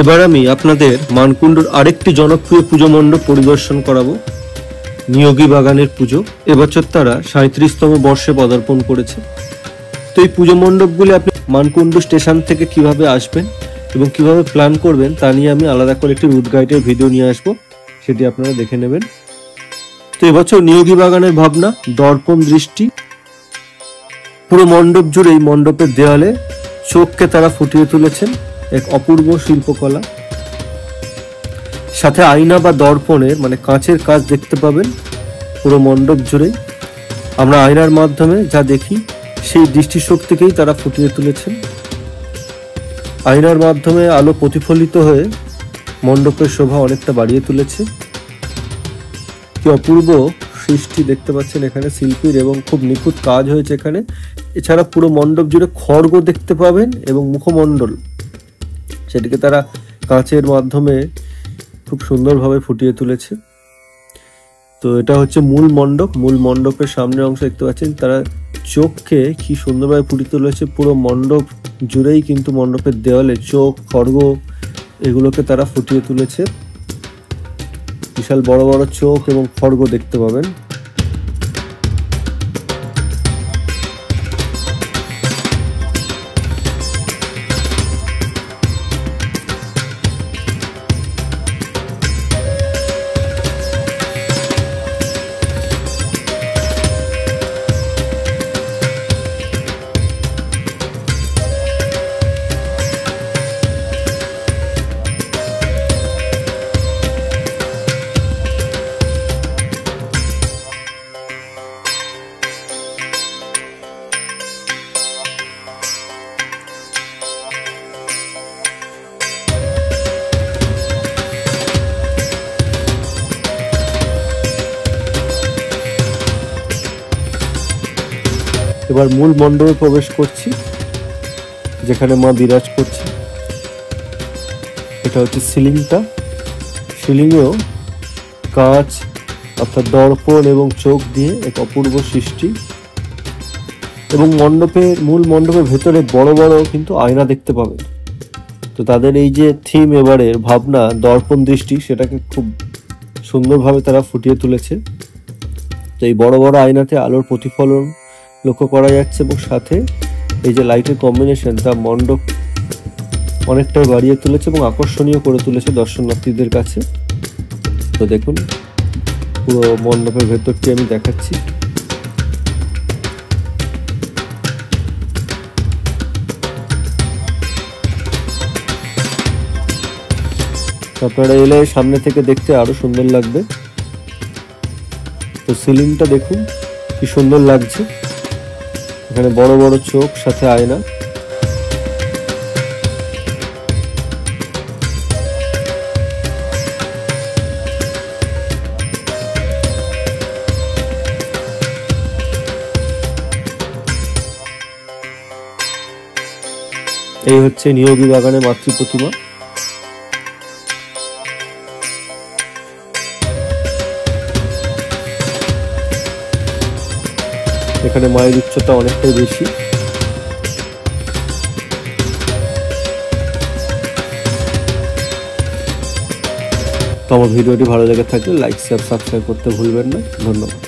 এবার আমি আপনাদের মানকুণ্ডুর আরেকটি জনপ্রিয় পুজো মণ্ডপ পরিদর্শন করাবো, নিয়োগী বাগানের পুজো। এবছর তারা 37তম বর্ষে পদার্পণ করেছে। তো এই পুজো মণ্ডপগুলি আপনি মানকুণ্ডু স্টেশন থেকে কিভাবে আসবেন এবং কিভাবে প্ল্যান করবেন তা নিয়ে আমি আলাদা করে একটি রুট গাইডের ভিডিও নিয়ে আসবো, সেটি আপনারা দেখে নেবেন। তো এবছর নিয়োগী বাগানের ভাবনা দর্পণ দৃষ্টি। পুরো মণ্ডপ জুড়ে এই মণ্ডপের দেওয়ালে চোখকে তারা ফুটিয়ে তুলেছেন এক অপূর্ব শিল্পকলা। সাথে আয়না বা দর্পণের কাঁচের কাজ দেখতে পাবেন পুরো মণ্ডপ জুড়েই। আমরা আয়নার মাধ্যমে যা দেখি সেই দৃষ্টিশক্তিকেই তারা ফুটিয়ে তুলেছেন। আয়নার মাধ্যমে আলো প্রতিফলিত হয়ে মণ্ডপের শোভা অনেকটা বাড়িয়ে তুলেছে। কি অপূর্ব সৃষ্টি দেখতে পাচ্ছেন এখানে শিল্পীর, এবং খুব নিখুঁত কাজ হয়েছে এখানে। এছাড়া পুরো মণ্ডপ জুড়ে খড়গ দেখতে পাবেন এবং মুখমণ্ডল, সেটিকে তারা কাঁচের মাধ্যমে খুব সুন্দরভাবে ফুটিয়ে তুলেছে। তো এটা হচ্ছে মূল মণ্ডপ। মূল মণ্ডপের সামনের অংশ দেখতে পাচ্ছেন, তারা চোখকে কি সুন্দরভাবে ফুটিয়ে তুলেছে। পুরো মণ্ডপ জুড়েই কিন্তু মণ্ডপের দেওয়ালে চোখ, খড়গ এগুলোকে তারা ফুটিয়ে তুলেছে। বিশাল বড় বড় চোখ এবং খড়গ দেখতে পাবেন। এবার মূল মণ্ডপে প্রবেশ করছি, যেখানে মা বিরাজ করছে। এটা হচ্ছে সিলিংটা। সিলিংয়েও কাঁচ অর্থাৎ দর্পণ এবং চোখ দিয়ে এক অপূর্ব সৃষ্টি। এবং মূল মণ্ডপের ভেতরে বড় বড় কিন্তু আয়না দেখতে পাবেন। তো তাদের এই যে থিম এবারের ভাবনা দর্পণ দৃষ্টি, সেটাকে খুব সুন্দরভাবে তারা ফুটিয়ে তুলেছে। তো এই বড় বড় আয়নাতে আলোর প্রতিফলন লক্ষ্য করা যাচ্ছে, এবং সাথে এই যে লাইটের কম্বিনেশন তা মণ্ডপ অনেকটাই বাড়িয়ে তুলেছে এবং আকর্ষণীয় করে তুলেছে দর্শনার্থীদের কাছে। তো দেখুন পুরো মণ্ডপের ভেতরটি আমি দেখাচ্ছি। আপনারা এলে সামনে থেকে দেখতে আরো সুন্দর লাগবে। তো সিলিংটা দেখুন কি সুন্দর লাগছে, এখানে বড় বড় চোখ সাথে আয়না। এই হচ্ছে নিয়োগী বাগানের মাতৃ প্রতিমা। এখানে মায়ের উচ্চতা অনেকটাই বেশি। তো আমার ভিডিওটি ভালো লেগে থাকলে লাইক, শেয়ার, সাবস্ক্রাইব করতে ভুলবেন না। ধন্যবাদ।